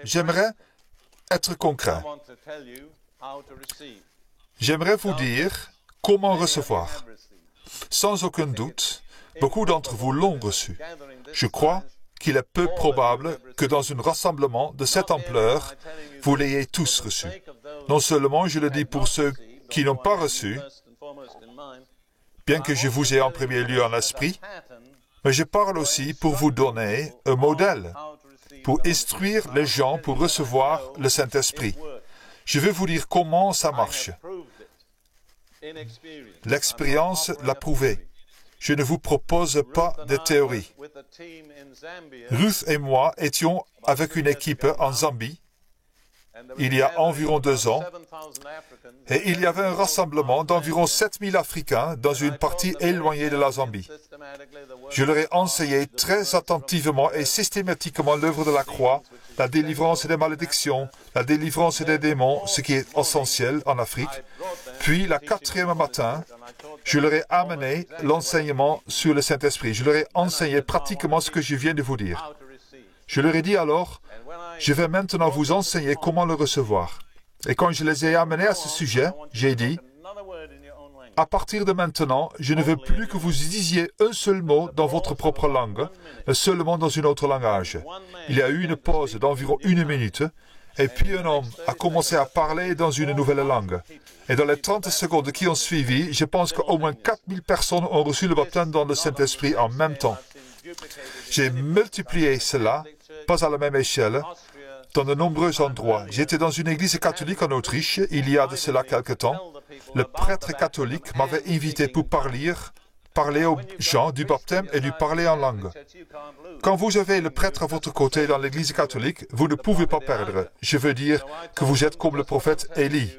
J'aimerais être concret. J'aimerais vous dire comment recevoir. Sans aucun doute, beaucoup d'entre vous l'ont reçu. Je crois qu'il est peu probable que dans un rassemblement de cette ampleur, vous l'ayez tous reçu. Non seulement je le dis pour ceux qui n'ont pas reçu, bien que je vous ai en premier lieu en esprit, mais je parle aussi pour vous donner un modèle, pour instruire les gens pour recevoir le Saint-Esprit. Je vais vous dire comment ça marche. L'expérience l'a prouvé. Je ne vous propose pas de théorie. Ruth et moi étions avec une équipe en Zambie, il y a environ 2 ans, et il y avait un rassemblement d'environ 7000 Africains dans une partie éloignée de la Zambie. Je leur ai enseigné très attentivement et systématiquement l'œuvre de la croix, la délivrance des malédictions, la délivrance des démons, ce qui est essentiel en Afrique. Puis, la 4e matin, je leur ai amené l'enseignement sur le Saint-Esprit. Je leur ai enseigné pratiquement ce que je viens de vous dire. Je leur ai dit alors, je vais maintenant vous enseigner comment le recevoir. Et quand je les ai amenés à ce sujet, j'ai dit, à partir de maintenant, je ne veux plus que vous disiez un seul mot dans votre propre langue, mais seulement dans un autre langage. Il y a eu une pause d'environ 1 minute, et puis un homme a commencé à parler dans une nouvelle langue. Et dans les 30 secondes qui ont suivi, je pense qu'au moins 4000 personnes ont reçu le baptême dans le Saint-Esprit en même temps. J'ai multiplié cela, pas à la même échelle, dans de nombreux endroits. J'étais dans une église catholique en Autriche, il y a de cela quelque temps. Le prêtre catholique m'avait invité pour parler aux gens du baptême et du parler en langue. Quand vous avez le prêtre à votre côté dans l'église catholique, vous ne pouvez pas perdre. Je veux dire que vous êtes comme le prophète Élie.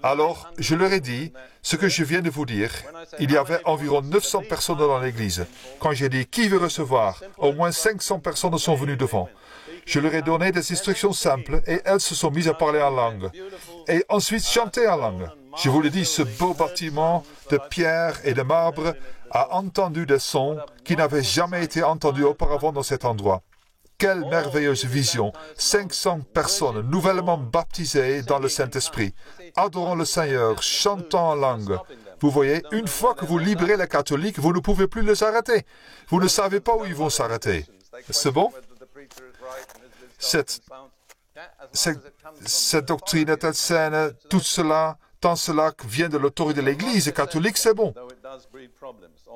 Alors, je leur ai dit ce que je viens de vous dire. Il y avait environ 900 personnes dans l'église. Quand j'ai dit « Qui veut recevoir ?», au moins 500 personnes sont venues devant. Je leur ai donné des instructions simples et elles se sont mises à parler en langue. Et ensuite chanter en langue. Je vous le dis, ce beau bâtiment de pierre et de marbre a entendu des sons qui n'avaient jamais été entendus auparavant dans cet endroit. Quelle merveilleuse vision! 500 personnes nouvellement baptisées dans le Saint-Esprit, adorant le Seigneur, chantant en langue. Vous voyez, une fois que vous libérez les catholiques, vous ne pouvez plus les arrêter. Vous ne savez pas où ils vont s'arrêter. C'est bon? Cette doctrine est saine, tout cela, tant cela vient de l'autorité de l'Église catholique, c'est bon.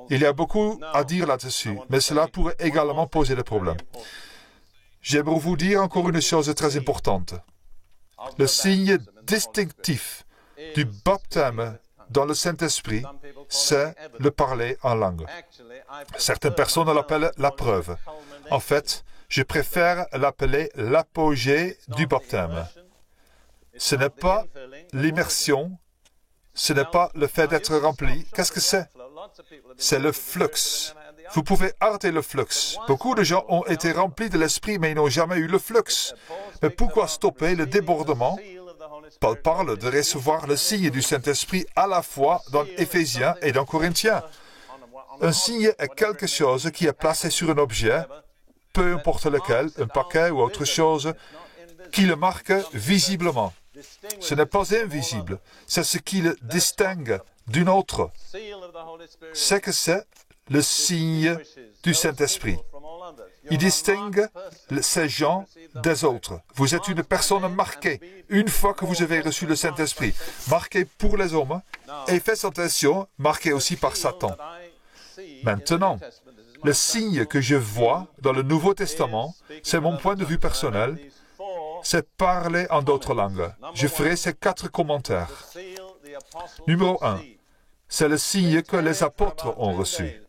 Il y a beaucoup à dire là-dessus, mais cela pourrait également poser des problèmes. J'aimerais vous dire encore une chose très importante. Le signe distinctif du baptême dans le Saint-Esprit, c'est le parler en langue. Certaines personnes l'appellent la preuve. En fait, je préfère l'appeler l'apogée du baptême. Ce n'est pas l'immersion, ce n'est pas le fait d'être rempli. Qu'est-ce que c'est? C'est le flux. Vous pouvez arrêter le flux. Beaucoup de gens ont été remplis de l'Esprit, mais ils n'ont jamais eu le flux. Mais pourquoi stopper le débordement? Paul parle de recevoir le signe du Saint-Esprit à la fois dans Éphésiens et dans Corinthiens. Un signe est quelque chose qui est placé sur un objet, peu importe lequel, un paquet ou autre chose, qui le marque visiblement. Ce n'est pas invisible, c'est ce qui le distingue d'une autre. C'est que c'est le signe du Saint-Esprit. Il distingue ces gens des autres. Vous êtes une personne marquée, une fois que vous avez reçu le Saint-Esprit, marquée pour les hommes, et faites attention, marquée aussi par Satan. Maintenant, le signe que je vois dans le Nouveau Testament, c'est mon point de vue personnel, c'est parler en d'autres langues. Je ferai ces 4 commentaires. Numéro 1, c'est le signe que les apôtres ont reçu.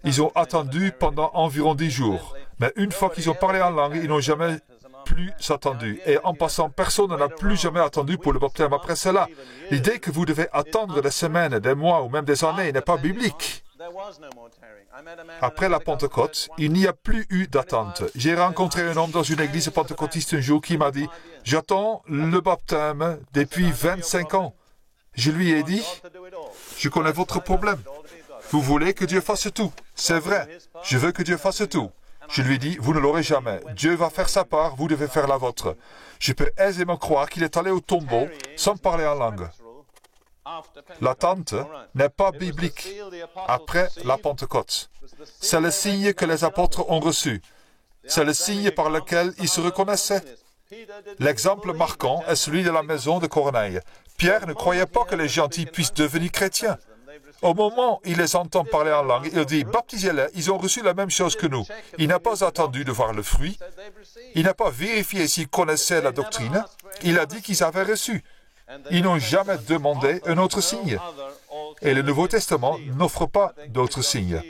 Ils ont attendu pendant environ 10 jours. Mais une fois qu'ils ont parlé en langue, ils n'ont jamais plus attendu. Et en passant, personne n'a plus jamais attendu pour le baptême après cela. L'idée que vous devez attendre des semaines, des mois ou même des années n'est pas biblique. Après la Pentecôte, il n'y a plus eu d'attente. J'ai rencontré un homme dans une église pentecôtiste un jour qui m'a dit « J'attends le baptême depuis 25 ans. » Je lui ai dit « Je connais votre problème. Vous voulez que Dieu fasse tout. C'est vrai. Je veux que Dieu fasse tout. Je lui dis, vous ne l'aurez jamais. Dieu va faire sa part, vous devez faire la vôtre. Je peux aisément croire qu'il est allé au tombeau sans parler en langue. L'attente n'est pas biblique après la Pentecôte. C'est le signe que les apôtres ont reçu. C'est le signe par lequel ils se reconnaissaient. L'exemple marquant est celui de la maison de Corneille. Pierre ne croyait pas que les gentils puissent devenir chrétiens. Au moment où il les entend parler en langue, il dit « Baptisez-les, ils ont reçu la même chose que nous. » Il n'a pas attendu de voir le fruit. Il n'a pas vérifié s'ils connaissaient la doctrine. Il a dit qu'ils avaient reçu. Ils n'ont jamais demandé un autre signe. Et le Nouveau Testament n'offre pas d'autres signes.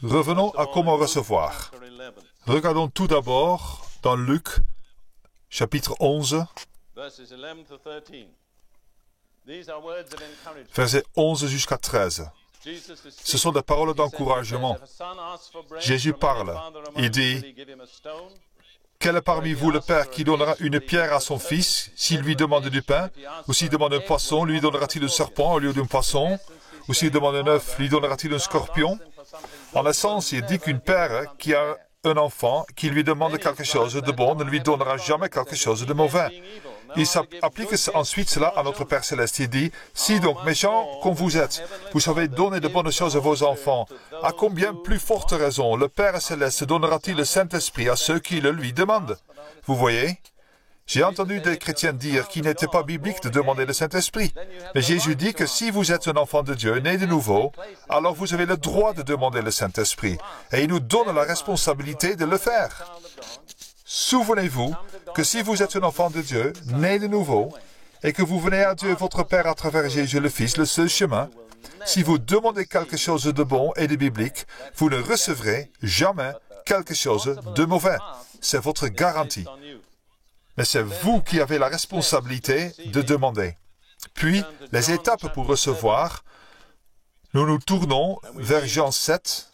Revenons à comment recevoir. Regardons tout d'abord dans Luc, chapitre 11, versets 11 jusqu'à 13. Ce sont des paroles d'encouragement. Jésus parle. Il dit, « Quel est parmi vous le père qui donnera une pierre à son fils s'il lui demande du pain? Ou s'il demande un poisson, lui donnera-t-il un serpent au lieu d'un poisson? Ou s'il demande un œuf, lui donnera-t-il un scorpion? » En essence, il dit qu'une père qui a un enfant qui lui demande quelque chose de bon ne lui donnera jamais quelque chose de mauvais. Il applique ensuite cela à notre Père Céleste. Il dit, « Si donc, méchants comme vous êtes, vous savez donner de bonnes choses à vos enfants, à combien plus forte raison le Père Céleste donnera-t-il le Saint-Esprit à ceux qui le lui demandent? » Vous voyez? J'ai entendu des chrétiens dire qu'il n'était pas biblique de demander le Saint-Esprit. Mais Jésus dit que si vous êtes un enfant de Dieu, né de nouveau, alors vous avez le droit de demander le Saint-Esprit. Et il nous donne la responsabilité de le faire. Souvenez-vous que si vous êtes un enfant de Dieu, né de nouveau, et que vous venez à Dieu, votre Père, à travers Jésus le Fils, le seul chemin, si vous demandez quelque chose de bon et de biblique, vous ne recevrez jamais quelque chose de mauvais. C'est votre garantie. Mais c'est vous qui avez la responsabilité de demander. Puis, les étapes pour recevoir, nous nous tournons vers Jean 7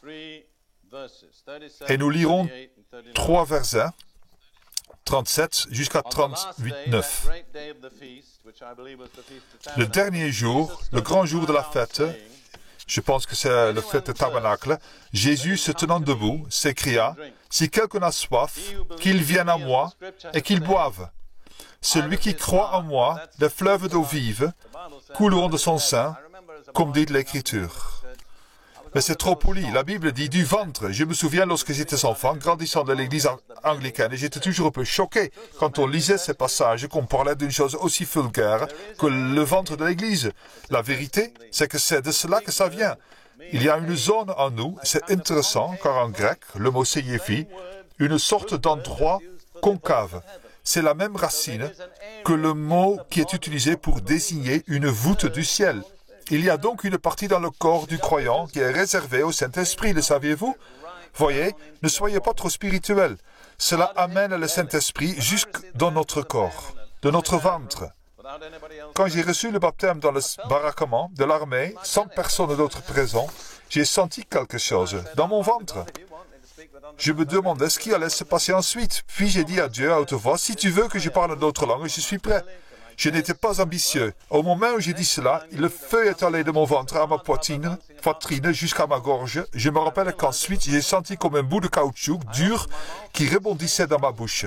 et nous lirons 3 versets, 37 jusqu'à 38-9. Le dernier jour, le grand jour de la fête, je pense que c'est le fête de Tabernacle, Jésus, se tenant debout, s'écria, « Si quelqu'un a soif, qu'il vienne à moi et qu'il boive. Celui qui croit en moi, des fleuves d'eau vive couleront de son sein, comme dit l'Écriture. » Mais c'est trop poli. La Bible dit du ventre. Je me souviens lorsque j'étais enfant, grandissant dans l'église anglicaine, et j'étais toujours un peu choqué quand on lisait ces passages, qu'on parlait d'une chose aussi vulgaire que le ventre de l'église. La vérité, c'est que c'est de cela que ça vient. Il y a une zone en nous, c'est intéressant, car en grec, le mot signifie une sorte d'endroit concave. C'est la même racine que le mot qui est utilisé pour désigner une voûte du ciel. Il y a donc une partie dans le corps du croyant qui est réservée au Saint-Esprit, le saviez-vous? Voyez, ne soyez pas trop spirituels. Cela amène le Saint-Esprit jusque dans notre corps, de notre ventre. Quand j'ai reçu le baptême dans le baraquement de l'armée, sans personne d'autre présent, j'ai senti quelque chose dans mon ventre. Je me demandais ce qui allait se passer ensuite. Puis j'ai dit à Dieu à haute voix, « Si tu veux que je parle d'autres langues, je suis prêt. » Je n'étais pas ambitieux. Au moment où j'ai dit cela, le feu est allé de mon ventre à ma poitrine jusqu'à ma gorge. Je me rappelle qu'ensuite, j'ai senti comme un bout de caoutchouc dur qui rebondissait dans ma bouche.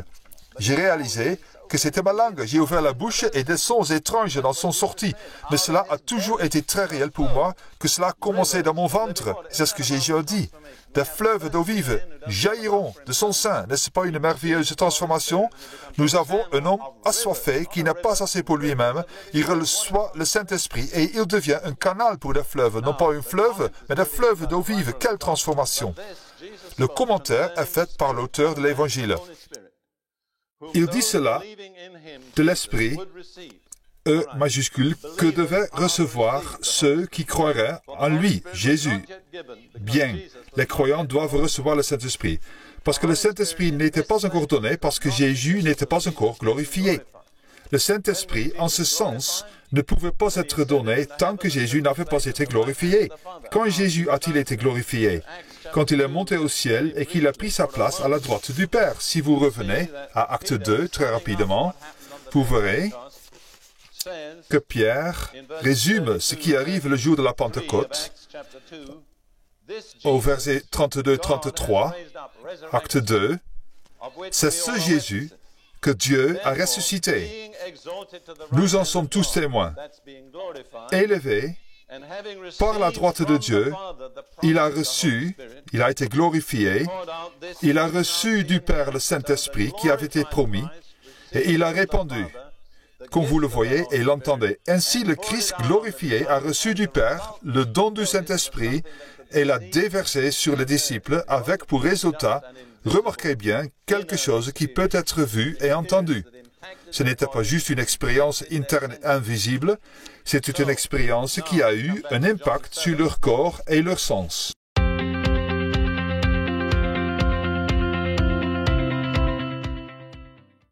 J'ai réalisé que c'était ma langue. J'ai ouvert la bouche et des sons étranges en sont sortis. Mais cela a toujours été très réel pour moi, que cela a commencé dans mon ventre. C'est ce que Jésus a dit. Des fleuves d'eau vive jailliront de son sein. N'est-ce pas une merveilleuse transformation? Nous avons un homme assoiffé qui n'a pas assez pour lui-même. Il reçoit le Saint-Esprit et il devient un canal pour des fleuves. Non pas un fleuve, mais des fleuves d'eau vive. Quelle transformation! Le commentaire est fait par l'auteur de l'Évangile. Il dit cela de l'Esprit, E majuscule, que devaient recevoir ceux qui croiraient en lui, Jésus. Bien, les croyants doivent recevoir le Saint-Esprit, parce que le Saint-Esprit n'était pas encore donné, parce que Jésus n'était pas encore glorifié. Le Saint-Esprit, en ce sens, ne pouvait pas être donné tant que Jésus n'avait pas été glorifié. Quand Jésus a-t-il été glorifié? Quand il est monté au ciel et qu'il a pris sa place à la droite du Père. Si vous revenez à Acte 2, très rapidement, vous verrez que Pierre résume ce qui arrive le jour de la Pentecôte au verset 32-33, acte 2. C'est ce Jésus que Dieu a ressuscité. Nous en sommes tous témoins. Élevé par la droite de Dieu, il a été glorifié, il a reçu du Père le Saint-Esprit qui avait été promis, et il a répandu, comme vous le voyez et l'entendez. Ainsi, le Christ glorifié a reçu du Père le don du Saint-Esprit et l'a déversé sur les disciples avec pour résultat, remarquez bien, quelque chose qui peut être vu et entendu. Ce n'était pas juste une expérience interne invisible, c'était une expérience qui a eu un impact sur leur corps et leur sens.